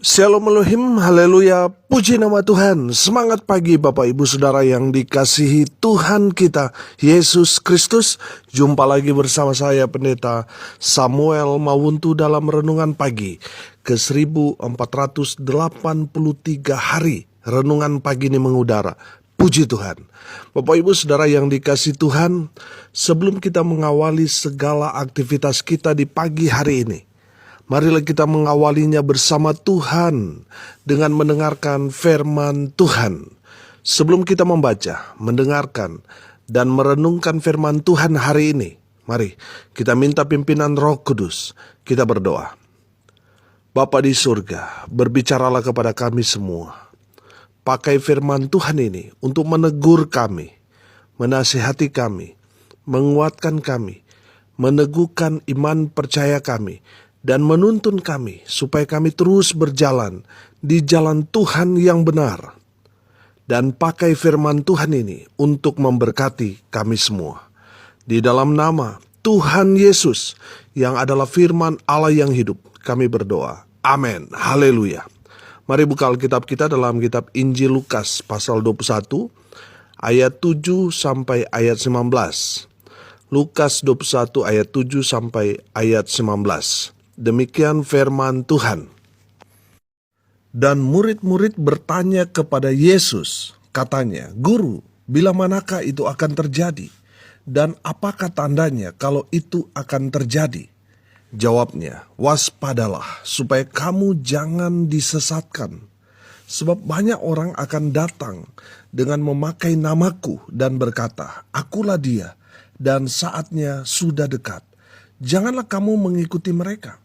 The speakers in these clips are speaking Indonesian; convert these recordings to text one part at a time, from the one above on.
Shalom Elohim, haleluya, puji nama Tuhan. Semangat pagi Bapak Ibu Saudara yang dikasihi Tuhan kita, Yesus Kristus. Jumpa lagi bersama saya Pendeta Samuel Mawuntu dalam Renungan Pagi ke 1483 hari. Renungan pagi ini mengudara. Puji Tuhan. Bapak Ibu Saudara yang dikasihi Tuhan, sebelum kita mengawali segala aktivitas kita di pagi hari ini, marilah kita mengawalinya bersama Tuhan dengan mendengarkan firman Tuhan. Sebelum kita membaca, mendengarkan, dan merenungkan firman Tuhan hari ini, mari kita minta pimpinan Roh Kudus. Kita berdoa. Bapa di surga, berbicaralah kepada kami semua. Pakai firman Tuhan ini untuk menegur kami, menasihati kami, menguatkan kami, meneguhkan iman percaya kami, dan menuntun kami supaya kami terus berjalan di jalan Tuhan yang benar. Dan pakai firman Tuhan ini untuk memberkati kami semua. Di dalam nama Tuhan Yesus yang adalah firman Allah yang hidup, kami berdoa. Amin. Haleluya. Mari buka Alkitab kita dalam kitab Injil Lukas pasal 21 ayat 7 sampai ayat 19. Lukas 21 ayat 7 sampai ayat 19. Demikian firman Tuhan. Dan murid-murid bertanya kepada Yesus, katanya, "Guru, bila manakah itu akan terjadi? Dan apakah tandanya kalau itu akan terjadi?" Jawabnya, "Waspadalah supaya kamu jangan disesatkan. Sebab banyak orang akan datang dengan memakai namaku dan berkata, 'Akulah dia,' dan saatnya sudah dekat. Janganlah kamu mengikuti mereka.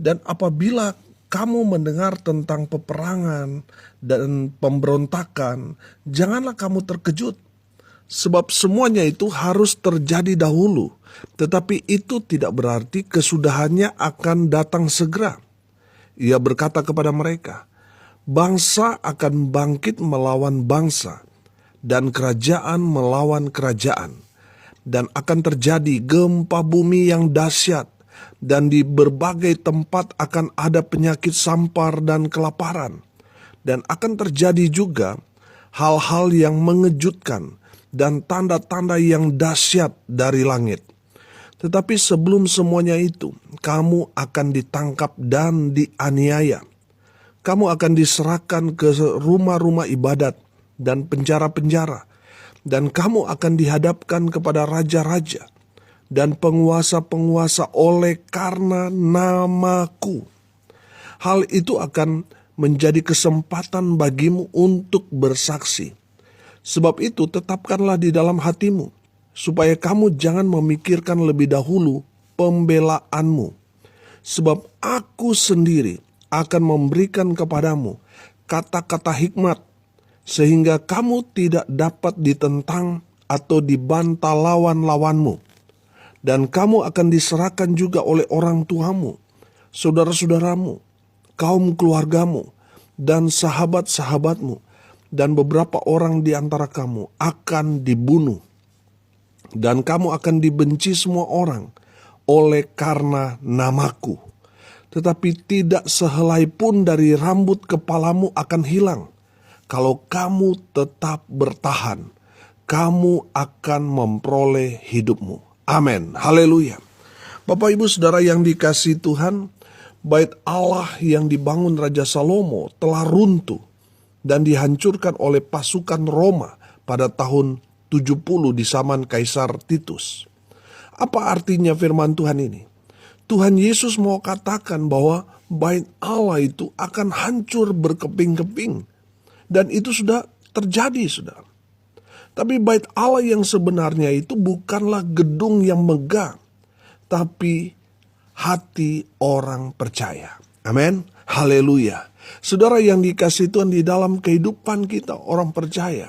Dan apabila kamu mendengar tentang peperangan dan pemberontakan, janganlah kamu terkejut. Sebab semuanya itu harus terjadi dahulu, tetapi itu tidak berarti kesudahannya akan datang segera." Ia berkata kepada mereka, "Bangsa akan bangkit melawan bangsa, dan kerajaan melawan kerajaan. Dan akan terjadi gempa bumi yang dahsyat, dan di berbagai tempat akan ada penyakit sampar dan kelaparan. Dan akan terjadi juga hal-hal yang mengejutkan dan tanda-tanda yang dahsyat dari langit. Tetapi sebelum semuanya itu, kamu akan ditangkap dan dianiaya. Kamu akan diserahkan ke rumah-rumah ibadat dan penjara-penjara. Dan kamu akan dihadapkan kepada raja-raja dan penguasa-penguasa oleh karena namaku. Hal itu akan menjadi kesempatan bagimu untuk bersaksi. Sebab itu tetapkanlah di dalam hatimu, supaya kamu jangan memikirkan lebih dahulu pembelaanmu. Sebab aku sendiri akan memberikan kepadamu kata-kata hikmat, sehingga kamu tidak dapat ditentang atau dibantah lawan-lawanmu. Dan kamu akan diserahkan juga oleh orang tuamu, saudara-saudaramu, kaum keluargamu, dan sahabat-sahabatmu, dan beberapa orang di antara kamu akan dibunuh. Dan kamu akan dibenci semua orang oleh karena namaku. Tetapi tidak sehelai pun dari rambut kepalamu akan hilang. Kalau kamu tetap bertahan, kamu akan memperoleh hidupmu. Amin. Haleluya. Bapak Ibu Saudara yang dikasihi Tuhan, bait Allah yang dibangun Raja Salomo telah runtuh dan dihancurkan oleh pasukan Roma pada tahun 70 di zaman Kaisar Titus. Apa artinya firman Tuhan ini? Tuhan Yesus mau katakan bahwa bait Allah itu akan hancur berkeping-keping. Dan itu sudah terjadi, saudara. Tapi bait Allah yang sebenarnya itu bukanlah gedung yang megah, tapi hati orang percaya. Amin. Haleluya. Saudara yang dikasihi Tuhan, di dalam kehidupan kita orang percaya,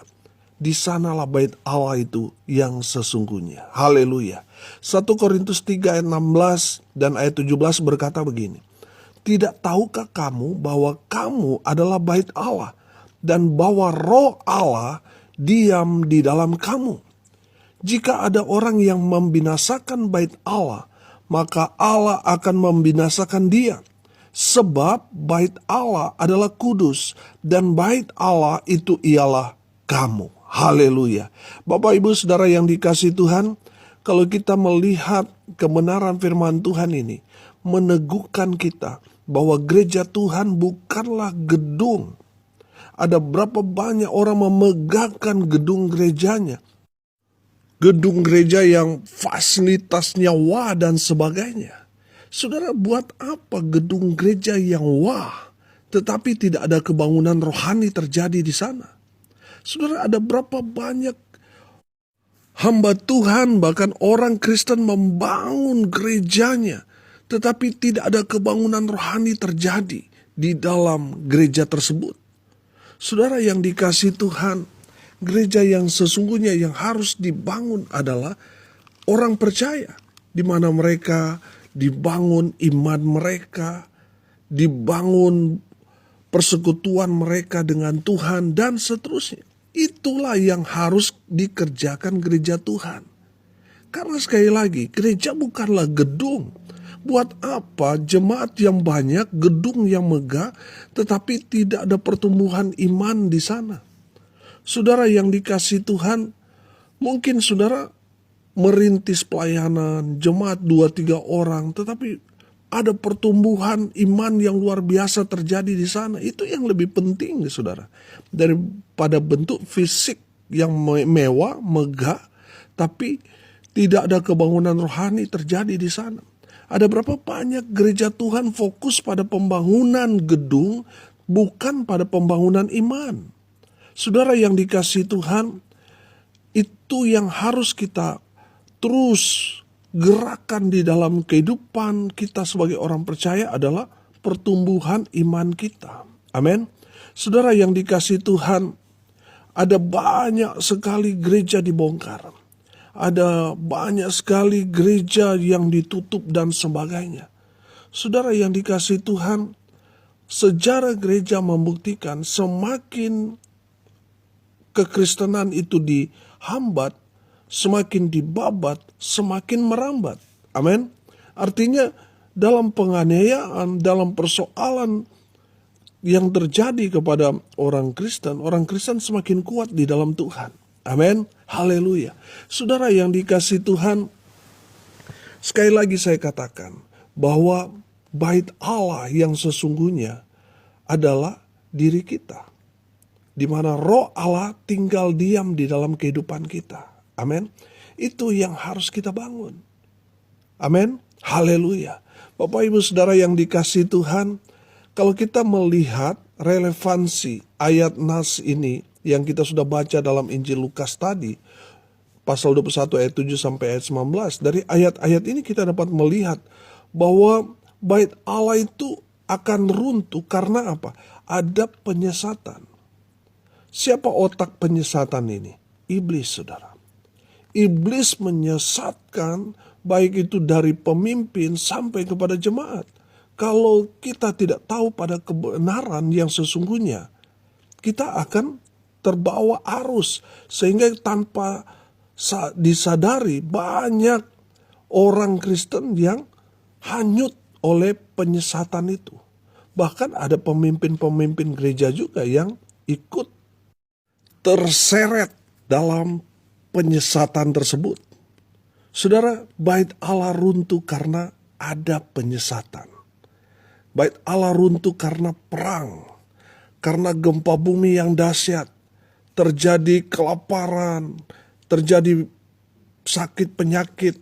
di sanalah bait Allah itu yang sesungguhnya. Haleluya. 1 Korintus 3 ayat 16 dan ayat 17 berkata begini, "Tidak tahukah kamu bahwa kamu adalah bait Allah, dan bahwa Roh Allah diam di dalam kamu? Jika ada orang yang membinasakan bait Allah, maka Allah akan membinasakan dia. Sebab bait Allah adalah kudus, dan bait Allah itu ialah kamu. Haleluya. Bapak Ibu Saudara yang dikasihi Tuhan, kalau kita melihat kebenaran firman Tuhan ini, meneguhkan kita bahwa gereja Tuhan bukanlah gedung. Ada berapa banyak orang memegahkan gedung gerejanya. Gedung gereja yang fasilitasnya wah dan sebagainya. Saudara, buat apa gedung gereja yang wah, tetapi tidak ada kebangunan rohani terjadi di sana? Saudara, ada berapa banyak hamba Tuhan, bahkan orang Kristen membangun gerejanya, tetapi tidak ada kebangunan rohani terjadi di dalam gereja tersebut. Saudara yang dikasihi Tuhan, gereja yang sesungguhnya yang harus dibangun adalah orang percaya, di mana mereka dibangun iman mereka, dibangun persekutuan mereka dengan Tuhan, dan seterusnya. Itulah yang harus dikerjakan gereja Tuhan. Karena sekali lagi, gereja bukanlah gedung. Buat apa jemaat yang banyak, gedung yang megah, tetapi tidak ada pertumbuhan iman di sana? Saudara yang dikasihi Tuhan, mungkin saudara merintis pelayanan, jemaat 2-3 orang, tetapi ada pertumbuhan iman yang luar biasa terjadi di sana. Itu yang lebih penting, saudara. Daripada bentuk fisik yang mewah, megah, tapi tidak ada kebangunan rohani terjadi di sana. Ada berapa banyak gereja Tuhan fokus pada pembangunan gedung, bukan pada pembangunan iman. Saudara yang dikasihi Tuhan, itu yang harus kita terus gerakan di dalam kehidupan kita sebagai orang percaya adalah pertumbuhan iman kita. Amin. Saudara yang dikasihi Tuhan, ada banyak sekali gereja dibongkar. Ada banyak sekali gereja yang ditutup dan sebagainya. Saudara yang dikasihi Tuhan, sejarah gereja membuktikan semakin kekristenan itu dihambat, semakin dibabat, semakin merambat. Amin. Artinya dalam penganiayaan, dalam persoalan yang terjadi kepada orang Kristen semakin kuat di dalam Tuhan. Amin. Haleluya. Saudara yang dikasihi Tuhan, sekali lagi saya katakan bahwa bait Allah yang sesungguhnya adalah diri kita, di mana roh Allah tinggal diam di dalam kehidupan kita. Amin. Itu yang harus kita bangun. Amin. Haleluya. Bapak Ibu Saudara yang dikasihi Tuhan, kalau kita melihat relevansi ayat nas ini yang kita sudah baca dalam Injil Lukas tadi, pasal 21 ayat 7 sampai ayat 19, dari ayat-ayat ini kita dapat melihat bahwa bait Allah itu akan runtuh karena apa? Ada penyesatan. Siapa otak penyesatan ini? Iblis, saudara. Iblis menyesatkan baik itu dari pemimpin sampai kepada jemaat. Kalau kita tidak tahu pada kebenaran yang sesungguhnya, kita akan terbawa arus, sehingga tanpa disadari banyak orang Kristen yang hanyut oleh penyesatan itu. Bahkan ada pemimpin-pemimpin gereja juga yang ikut terseret dalam penyesatan tersebut. Saudara, bait Allah runtuh karena ada penyesatan. Bait Allah runtuh karena perang, karena gempa bumi yang dahsyat, terjadi kelaparan, terjadi sakit penyakit,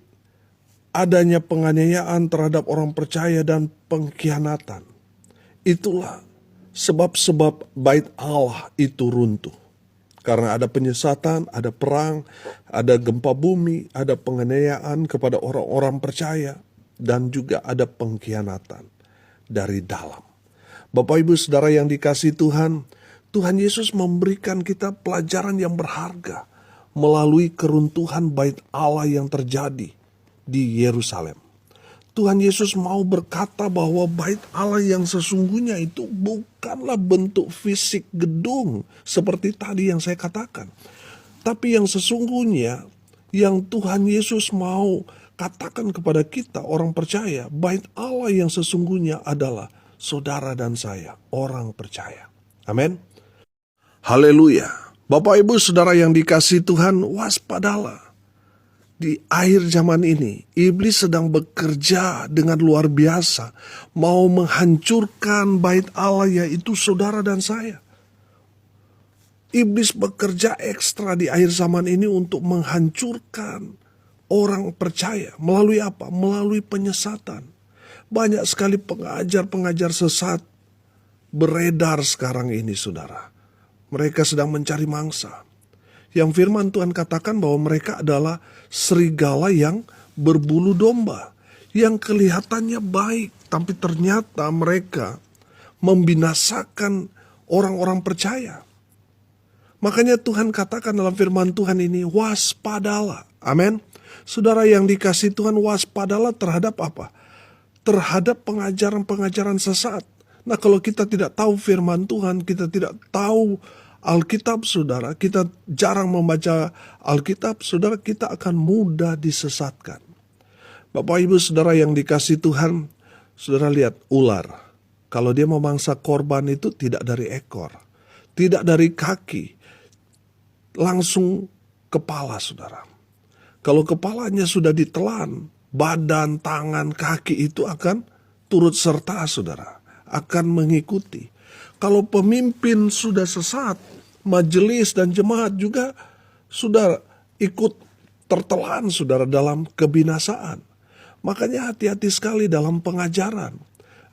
adanya penganiayaan terhadap orang percaya dan pengkhianatan. Itulah sebab-sebab bait Allah itu runtuh. Karena ada penyesatan, ada perang, ada gempa bumi, ada penganiayaan kepada orang-orang percaya, dan juga ada pengkhianatan dari dalam. Bapak Ibu Saudara yang dikasihi Tuhan, Tuhan Yesus memberikan kita pelajaran yang berharga melalui keruntuhan bait Allah yang terjadi di Yerusalem. Tuhan Yesus mau berkata bahwa bait Allah yang sesungguhnya itu bukanlah bentuk fisik gedung seperti tadi yang saya katakan. Tapi yang sesungguhnya yang Tuhan Yesus mau katakan kepada kita orang percaya, bait Allah yang sesungguhnya adalah saudara dan saya, orang percaya. Amin. Haleluya. Bapak Ibu Saudara yang dikasihi Tuhan, waspadalah. Di akhir zaman ini, iblis sedang bekerja dengan luar biasa, mau menghancurkan bait Allah, yaitu saudara dan saya. Iblis bekerja ekstra di akhir zaman ini untuk menghancurkan orang percaya. Melalui apa? Melalui penyesatan. Banyak sekali pengajar-pengajar sesat beredar sekarang ini, saudara. Mereka sedang mencari mangsa. Yang firman Tuhan katakan bahwa mereka adalah serigala yang berbulu domba, yang kelihatannya baik, tapi ternyata mereka membinasakan orang-orang percaya. Makanya Tuhan katakan dalam firman Tuhan ini, waspadalah. Amin. Saudara yang dikasihi Tuhan, waspadalah terhadap apa? Terhadap pengajaran-pengajaran sesat. Nah, kalau kita tidak tahu firman Tuhan, kita tidak tahu Alkitab, saudara, kita jarang membaca Alkitab, saudara, kita akan mudah disesatkan. Bapak Ibu Saudara yang dikasihi Tuhan, saudara lihat ular. Kalau dia memangsa korban itu tidak dari ekor, tidak dari kaki, langsung kepala, saudara. Kalau kepalanya sudah ditelan, badan, tangan, kaki itu akan turut serta, saudara, akan mengikuti. Kalau pemimpin sudah sesat, majelis dan jemaat juga sudah ikut tertelan, saudara, dalam kebinasaan. Makanya hati-hati sekali dalam pengajaran.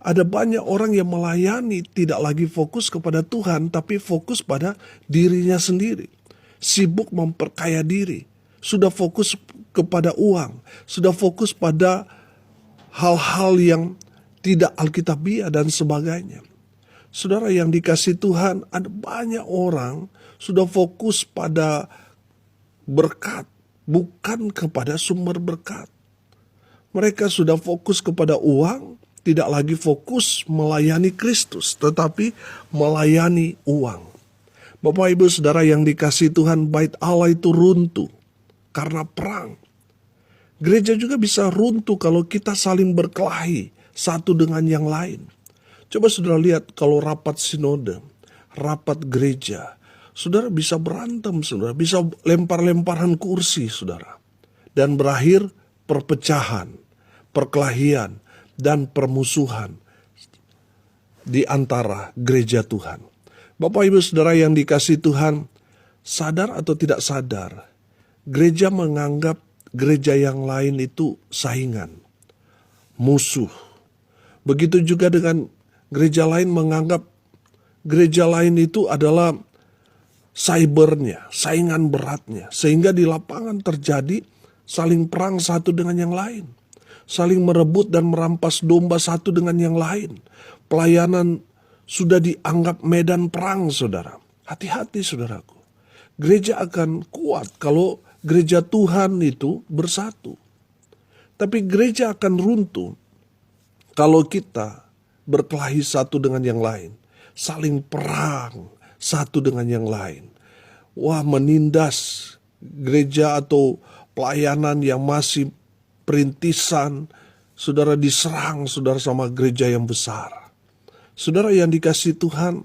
Ada banyak orang yang melayani tidak lagi fokus kepada Tuhan, tapi fokus pada dirinya sendiri. Sibuk memperkaya diri. Sudah fokus kepada uang. Sudah fokus pada hal-hal yang tidak alkitabiah dan sebagainya. Saudara yang dikasihi Tuhan, ada banyak orang sudah fokus pada berkat, bukan kepada sumber berkat. Mereka sudah fokus kepada uang, tidak lagi fokus melayani Kristus, tetapi melayani uang. Bapak Ibu Saudara yang dikasihi Tuhan, bait Allah itu runtuh karena perang. Gereja juga bisa runtuh kalau kita saling berkelahi satu dengan yang lain. Coba saudara lihat kalau rapat sinode, rapat gereja, saudara bisa berantem, saudara bisa lempar-lemparan kursi, saudara. Dan berakhir perpecahan, perkelahian, dan permusuhan di antara gereja Tuhan. Bapak Ibu Saudara yang dikasihi Tuhan, sadar atau tidak sadar, gereja menganggap gereja yang lain itu saingan, musuh. Begitu juga dengan gereja lain menganggap gereja lain itu adalah cybernya, saingan beratnya. Sehingga di lapangan terjadi saling perang satu dengan yang lain. Saling merebut dan merampas domba satu dengan yang lain. Pelayanan sudah dianggap medan perang, saudara. Hati-hati, saudaraku. Gereja akan kuat kalau gereja Tuhan itu bersatu. Tapi gereja akan runtuh kalau kita berkelahi satu dengan yang lain, saling perang satu dengan yang lain. Wah, menindas gereja atau pelayanan yang masih perintisan, saudara diserang, saudara, sama gereja yang besar. Saudara yang dikasihi Tuhan,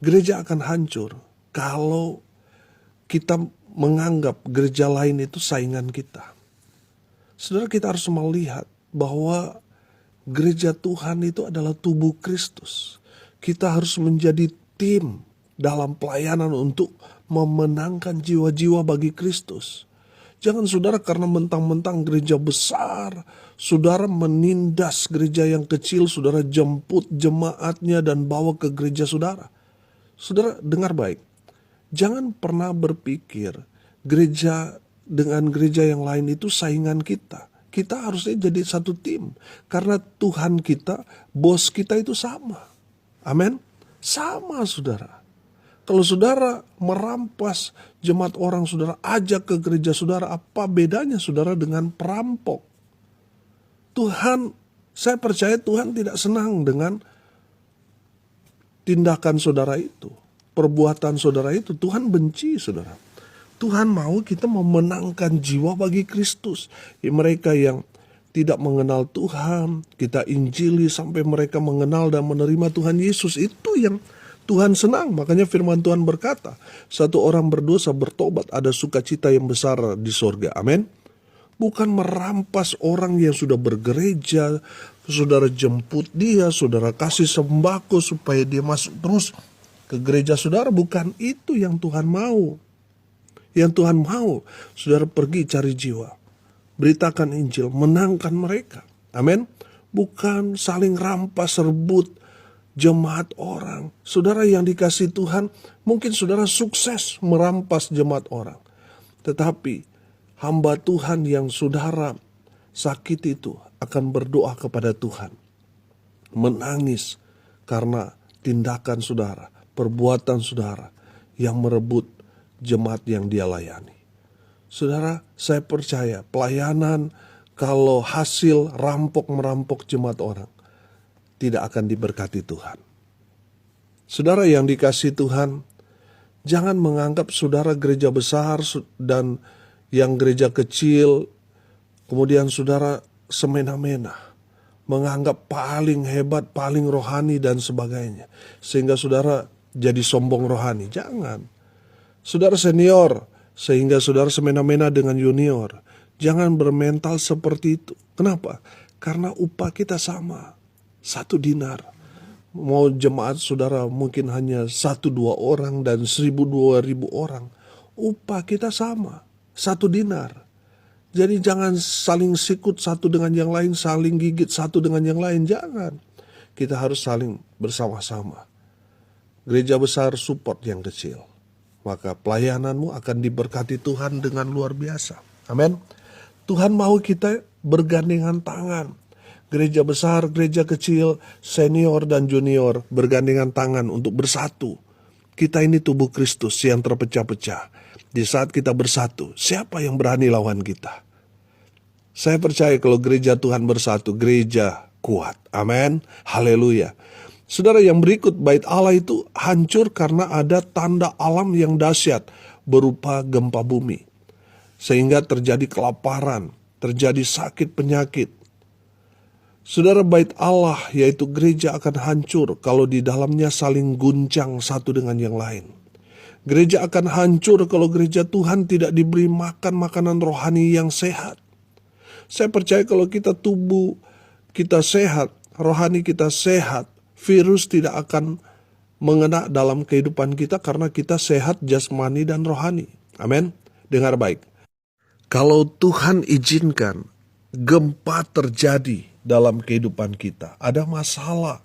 gereja akan hancur kalau kita menganggap gereja lain itu saingan kita. Saudara, kita harus melihat bahwa gereja Tuhan itu adalah tubuh Kristus. Kita harus menjadi tim dalam pelayanan untuk memenangkan jiwa-jiwa bagi Kristus. Jangan saudara karena mentang-mentang gereja besar, saudara menindas gereja yang kecil, saudara jemput jemaatnya dan bawa ke gereja saudara. Saudara dengar baik, jangan pernah berpikir gereja dengan gereja yang lain itu saingan kita. Kita harusnya jadi satu tim. Karena Tuhan kita, bos kita itu sama. Amin. Sama, saudara. Kalau saudara merampas jemaat orang, saudara ajak ke gereja saudara, apa bedanya saudara dengan perampok? Tuhan, saya percaya Tuhan tidak senang dengan tindakan saudara itu. Perbuatan saudara itu, Tuhan benci, saudara. Tuhan mau kita memenangkan jiwa bagi Kristus. Mereka yang tidak mengenal Tuhan, kita injili sampai mereka mengenal dan menerima Tuhan Yesus. Itu yang Tuhan senang. Makanya firman Tuhan berkata, satu orang berdosa bertobat, ada sukacita yang besar di sorga. Amin. Bukan merampas orang yang sudah bergereja, saudara jemput dia, saudara kasih sembako supaya dia masuk terus ke gereja saudara. Bukan itu yang Tuhan mau. Yang Tuhan mau, saudara pergi cari jiwa, beritakan Injil, menangkan mereka. Amin. Bukan saling rampas, rebut jemaat orang. Saudara yang dikasih Tuhan, mungkin saudara sukses merampas jemaat orang. Tetapi hamba Tuhan yang saudara sakit itu akan berdoa kepada Tuhan. Menangis karena tindakan saudara, perbuatan saudara yang merebut jemaat yang dia layani. Saudara, saya percaya pelayanan kalau hasil merampok jemaat orang, tidak akan diberkati Tuhan. Saudara yang dikasih Tuhan, jangan menganggap saudara gereja besar dan yang gereja kecil, kemudian saudara semena-mena, menganggap paling hebat, paling rohani dan sebagainya, sehingga saudara jadi sombong rohani. Jangan. Saudara senior, sehingga saudara semena-mena dengan junior. Jangan bermental seperti itu. Kenapa? Karena upah kita sama. 1 dinar. Mau jemaat saudara mungkin hanya 1-2 orang dan 1.000-2.000 orang. Upah kita sama. 1 dinar. Jadi jangan saling sikut satu dengan yang lain, saling gigit satu dengan yang lain. Jangan. Kita harus saling bersama-sama. Gereja besar support yang kecil. Maka pelayananmu akan diberkati Tuhan dengan luar biasa. Amin. Tuhan mau kita bergandengan tangan. Gereja besar, gereja kecil, senior dan junior bergandengan tangan untuk bersatu. Kita ini tubuh Kristus yang terpecah-pecah. Di saat kita bersatu, siapa yang berani lawan kita? Saya percaya kalau gereja Tuhan bersatu, gereja kuat. Amin. Haleluya. Saudara, yang berikut, bait Allah itu hancur karena ada tanda alam yang dahsyat berupa gempa bumi. Sehingga terjadi kelaparan, terjadi sakit penyakit. Saudara, bait Allah yaitu gereja akan hancur kalau di dalamnya saling guncang satu dengan yang lain. Gereja akan hancur kalau gereja Tuhan tidak diberi makan makanan rohani yang sehat. Saya percaya kalau tubuh kita sehat, rohani kita sehat, virus tidak akan mengena dalam kehidupan kita karena kita sehat jasmani dan rohani. Amin. Dengar baik. Kalau Tuhan izinkan gempa terjadi dalam kehidupan kita, ada masalah,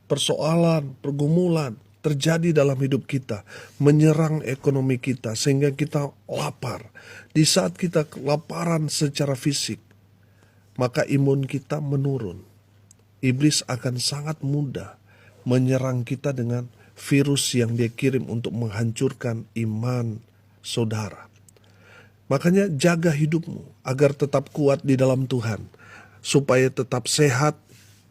persoalan, pergumulan terjadi dalam hidup kita, menyerang ekonomi kita sehingga kita lapar. Di saat kita kelaparan secara fisik, maka imun kita menurun. Iblis akan sangat mudah menyerang kita dengan virus yang dia kirim untuk menghancurkan iman saudara. Makanya jaga hidupmu agar tetap kuat di dalam Tuhan. Supaya tetap sehat,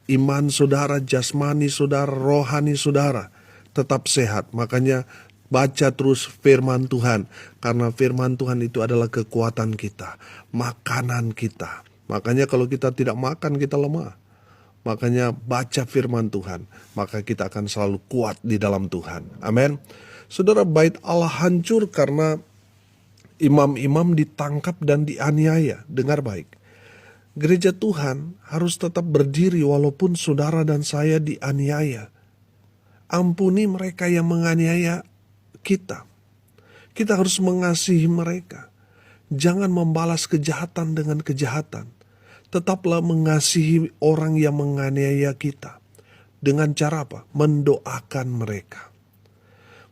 iman saudara, jasmani saudara, rohani saudara tetap sehat. Makanya baca terus firman Tuhan. Karena firman Tuhan itu adalah kekuatan kita, makanan kita. Makanya kalau kita tidak makan, kita lemah. Makanya baca firman Tuhan, maka kita akan selalu kuat di dalam Tuhan. Amin. Saudara, bait Allah hancur karena imam-imam ditangkap dan dianiaya. Dengar baik. Gereja Tuhan harus tetap berdiri walaupun saudara dan saya dianiaya. Ampuni mereka yang menganiaya kita. Kita harus mengasihi mereka. Jangan membalas kejahatan dengan kejahatan. Tetaplah mengasihi orang yang menganiaya kita. Dengan cara apa? Mendoakan mereka.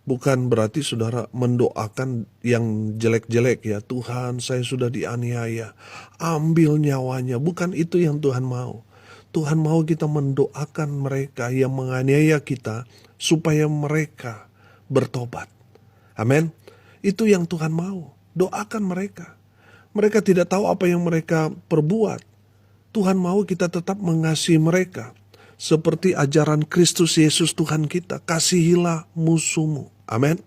Bukan berarti saudara mendoakan yang jelek-jelek ya. Tuhan, saya sudah dianiaya, ambil nyawanya. Bukan itu yang Tuhan mau. Tuhan mau kita mendoakan mereka yang menganiaya kita supaya mereka bertobat. Amin. Itu yang Tuhan mau. Doakan mereka. Mereka tidak tahu apa yang mereka perbuat. Tuhan mau kita tetap mengasihi mereka. Seperti ajaran Kristus Yesus Tuhan kita. Kasihilah musuhmu. Amin.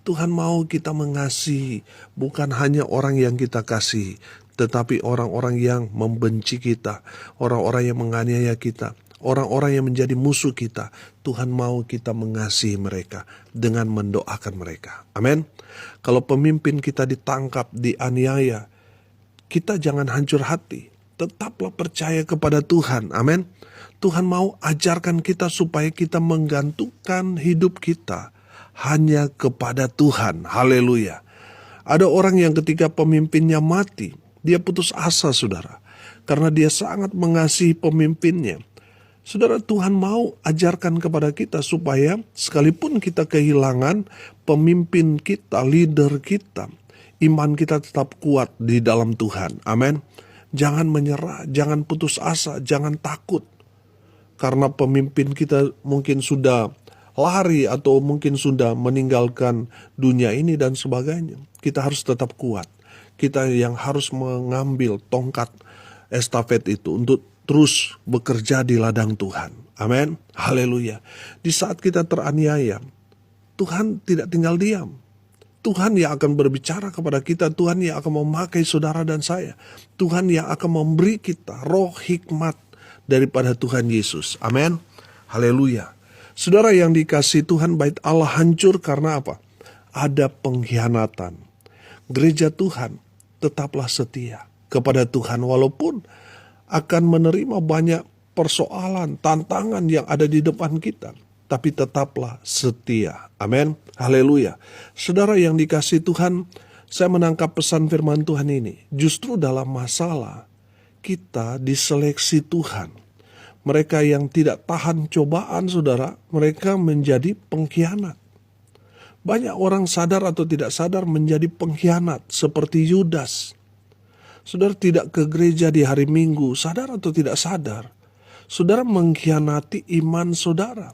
Tuhan mau kita mengasihi. Bukan hanya orang yang kita kasihi. tetapi orang-orang yang membenci kita, orang-orang yang menganiaya kita, orang-orang yang menjadi musuh kita, Tuhan mau kita mengasihi mereka dengan mendoakan mereka. Amin. Kalau pemimpin kita ditangkap, dianiaya, kita jangan hancur hati. Tetaplah percaya kepada Tuhan. Amin. Tuhan mau ajarkan kita supaya kita menggantungkan hidup kita hanya kepada Tuhan. Haleluya. Ada orang yang ketika pemimpinnya mati, dia putus asa, saudara, karena dia sangat mengasihi pemimpinnya. Saudara, Tuhan mau ajarkan kepada kita supaya sekalipun kita kehilangan pemimpin kita, leader kita, iman kita tetap kuat di dalam Tuhan. Amin. Jangan menyerah, jangan putus asa, jangan takut. Karena pemimpin kita mungkin sudah lari atau mungkin sudah meninggalkan dunia ini dan sebagainya. Kita harus tetap kuat. Kita yang harus mengambil tongkat estafet itu untuk terus bekerja di ladang Tuhan. Amin. Haleluya. Di saat kita teraniaya, Tuhan tidak tinggal diam. Tuhan yang akan berbicara kepada kita. Tuhan yang akan memakai saudara dan saya. Tuhan yang akan memberi kita roh hikmat daripada Tuhan Yesus. Amin. Haleluya. Saudara yang dikasihi Tuhan, bait Allah hancur karena apa? Ada pengkhianatan. Gereja Tuhan tetaplah setia kepada Tuhan walaupun akan menerima banyak persoalan, tantangan yang ada di depan kita. Tapi tetaplah setia. Amin. Haleluya. Saudara yang dikasihi Tuhan, saya menangkap pesan firman Tuhan ini. Justru dalam masalah, kita diseleksi Tuhan. Mereka yang tidak tahan cobaan, saudara, mereka menjadi pengkhianat. Banyak orang sadar atau tidak sadar menjadi pengkhianat, seperti Yudas. Saudara tidak ke gereja di hari Minggu, sadar atau tidak sadar, saudara mengkhianati iman saudara.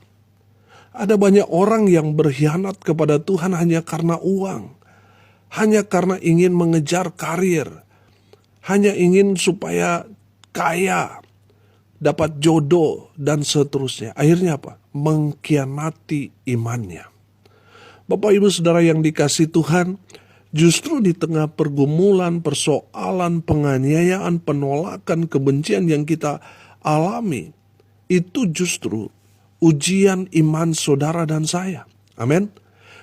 Ada banyak orang yang berkhianat kepada Tuhan hanya karena uang, hanya karena ingin mengejar karir, hanya ingin supaya kaya, dapat jodoh, dan seterusnya. Akhirnya apa? Mengkhianati imannya. Bapak Ibu Saudara yang dikasihi Tuhan, justru di tengah pergumulan, persoalan, penganiayaan, penolakan, kebencian yang kita alami, itu justru ujian iman saudara dan saya. Amin.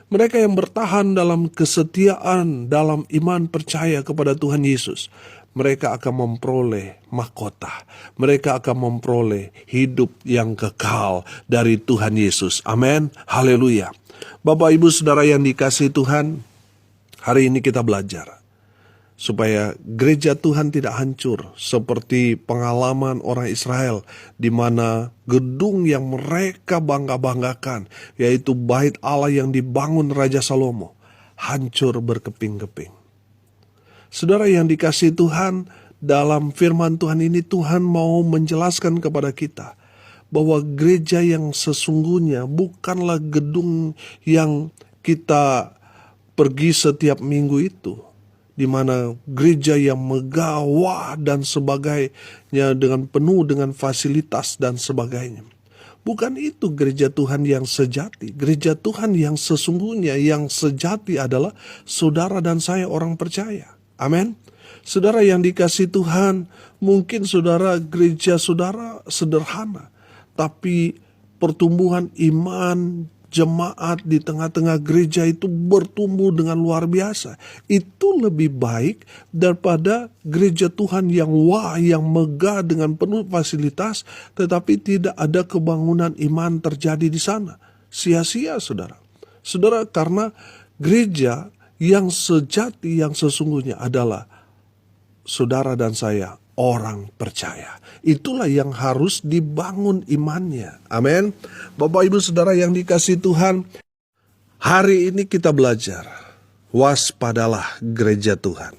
Mereka yang bertahan dalam kesetiaan, dalam iman percaya kepada Tuhan Yesus, mereka akan memperoleh mahkota. Mereka akan memperoleh hidup yang kekal dari Tuhan Yesus. Amin. Haleluya. Bapak Ibu Saudara yang dikasihi Tuhan, hari ini kita belajar supaya gereja Tuhan tidak hancur seperti pengalaman orang Israel, di mana gedung yang mereka bangga-banggakan, yaitu bait Allah yang dibangun Raja Salomo, hancur berkeping-keping. Saudara yang dikasihi Tuhan, dalam firman Tuhan ini Tuhan mau menjelaskan kepada kita bahwa gereja yang sesungguhnya bukanlah gedung yang kita pergi setiap minggu itu, di mana gereja yang megah, wah, dan sebagainya, dengan penuh dengan fasilitas dan sebagainya. Bukan itu gereja Tuhan yang sejati. Gereja Tuhan yang sesungguhnya, yang sejati adalah saudara dan saya orang percaya. Amin. Saudara yang dikasihi Tuhan, mungkin saudara gereja saudara sederhana, tapi pertumbuhan iman jemaat di tengah-tengah gereja itu bertumbuh dengan luar biasa. Itu lebih baik daripada gereja Tuhan yang wah, yang megah dengan penuh fasilitas, tetapi tidak ada kebangunan iman terjadi di sana. Sia-sia, saudara. Saudara, karena gereja yang sejati, yang sesungguhnya adalah saudara dan saya orang percaya. Itulah yang harus dibangun imannya. Amin. Bapak Ibu Saudara yang dikasihi Tuhan, hari ini kita belajar, waspadalah gereja Tuhan.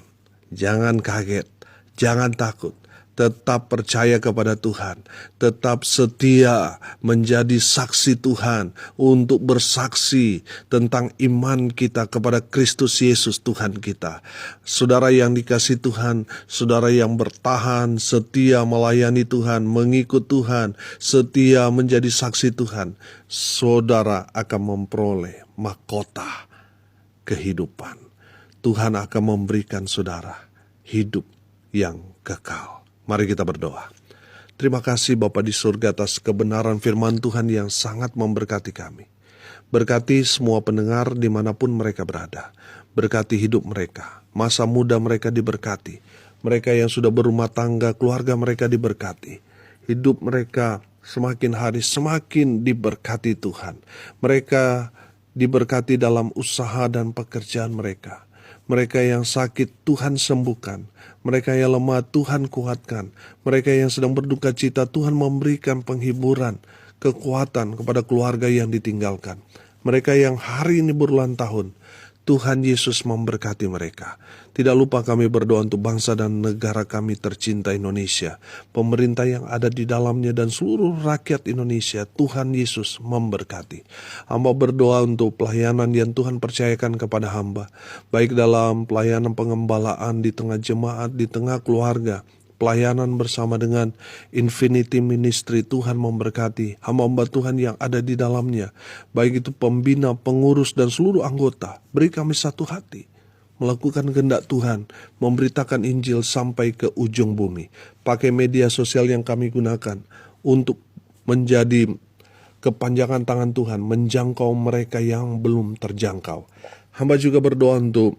Jangan kaget, jangan takut. Tetap percaya kepada Tuhan. Tetap setia menjadi saksi Tuhan untuk bersaksi tentang iman kita kepada Kristus Yesus Tuhan kita. Saudara yang dikasihi Tuhan, saudara yang bertahan, setia melayani Tuhan, mengikut Tuhan, setia menjadi saksi Tuhan, saudara akan memperoleh mahkota kehidupan. Tuhan akan memberikan saudara hidup yang kekal. Mari kita berdoa. Terima kasih Bapa di surga atas kebenaran firman Tuhan yang sangat memberkati kami. Berkati semua pendengar dimanapun mereka berada. Berkati hidup mereka, masa muda mereka diberkati. Mereka yang sudah berumah tangga, keluarga mereka diberkati. Hidup mereka semakin hari semakin diberkati Tuhan. Mereka diberkati dalam usaha dan pekerjaan mereka. Mereka yang sakit Tuhan sembuhkan. Mereka yang lemah Tuhan kuatkan. Mereka yang sedang berduka cita Tuhan memberikan penghiburan, kekuatan kepada keluarga yang ditinggalkan. Mereka yang hari ini berulang tahun, Tuhan Yesus memberkati mereka. Tidak lupa kami berdoa untuk bangsa dan negara kami tercinta Indonesia. Pemerintah yang ada di dalamnya dan seluruh rakyat Indonesia, Tuhan Yesus memberkati. Hamba berdoa untuk pelayanan yang Tuhan percayakan kepada hamba. Baik dalam pelayanan pengembalaan di tengah jemaat, di tengah keluarga. Pelayanan bersama dengan Infinity Ministry, Tuhan memberkati hamba-hamba Tuhan yang ada di dalamnya. Baik itu pembina, pengurus, dan seluruh anggota. Beri kami satu hati, melakukan kehendak Tuhan, memberitakan Injil sampai ke ujung bumi. Pakai media sosial yang kami gunakan untuk menjadi kepanjangan tangan Tuhan, menjangkau mereka yang belum terjangkau. Hamba juga berdoa untuk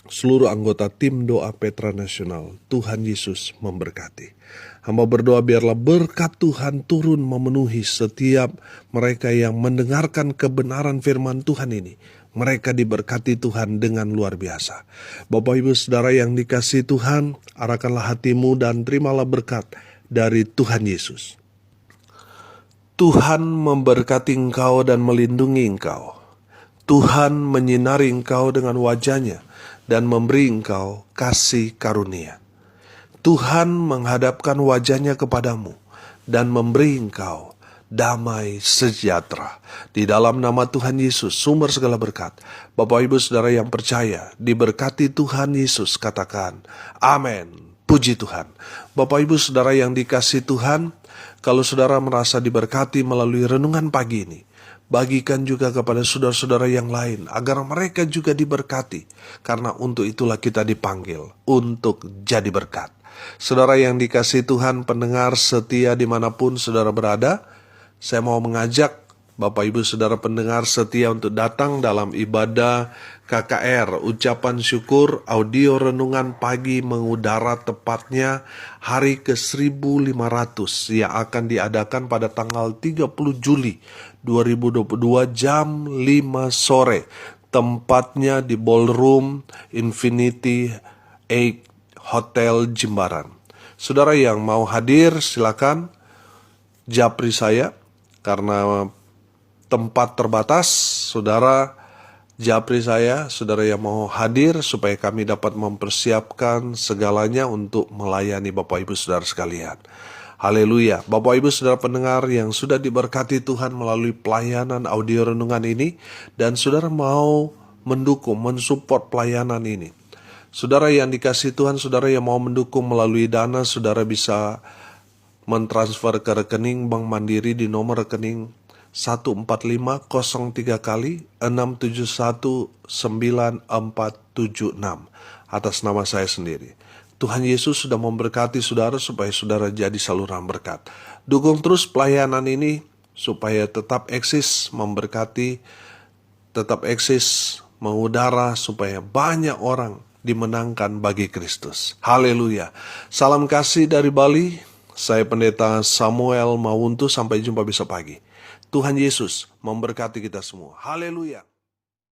seluruh anggota tim doa Petra Nasional. Tuhan Yesus memberkati. Hamba berdoa biarlah berkat Tuhan turun memenuhi setiap mereka yang mendengarkan kebenaran firman Tuhan ini. Mereka diberkati Tuhan dengan luar biasa. Bapak Ibu Saudara yang dikasihi Tuhan, arahkanlah hatimu dan terimalah berkat dari Tuhan Yesus. Tuhan memberkati engkau dan melindungi engkau. Tuhan menyinari engkau dengan wajah-Nya dan memberi engkau kasih karunia. Tuhan menghadapkan wajah-Nya kepadamu dan memberi engkau damai sejahtera. Di dalam nama Tuhan Yesus, sumber segala berkat. Bapak Ibu Saudara yang percaya, diberkati Tuhan Yesus, katakan amin. Puji Tuhan. Bapak Ibu Saudara yang dikasihi Tuhan, kalau saudara merasa diberkati melalui renungan pagi ini, bagikan juga kepada saudara-saudara yang lain, agar mereka juga diberkati. Karena untuk itulah kita dipanggil, untuk jadi berkat. Saudara yang dikasihi Tuhan, pendengar setia dimanapun saudara berada, saya mau mengajak Bapak Ibu Saudara pendengar setia untuk datang dalam ibadah KKR, ucapan syukur audio renungan pagi mengudara, tepatnya hari ke-1500 yang akan diadakan pada tanggal 30 Juli 2022 jam 5 sore. Tempatnya di Ballroom Infinity 8 Hotel Jimbaran. Saudara yang mau hadir silakan japri saya, karena tempat terbatas. Saudara japri saya, saudara yang mau hadir, supaya kami dapat mempersiapkan segalanya untuk melayani Bapak Ibu Saudara sekalian. Haleluya. Bapak Ibu Saudara pendengar yang sudah diberkati Tuhan melalui pelayanan audio renungan ini, dan saudara mau mendukung, mensupport pelayanan ini. Saudara yang dikasihi Tuhan, saudara yang mau mendukung melalui dana, saudara bisa mentransfer ke rekening Bank Mandiri di nomor rekening 14503 kali 6719476 atas nama saya sendiri. Tuhan Yesus sudah memberkati saudara supaya saudara jadi saluran berkat. Dukung terus pelayanan ini supaya tetap eksis memberkati, tetap eksis mengudara, supaya banyak orang dimenangkan bagi Kristus. Haleluya. Salam kasih dari Bali. Saya Pendeta Samuel Mawuntu. Sampai jumpa besok pagi. Tuhan Yesus memberkati kita semua. Haleluya.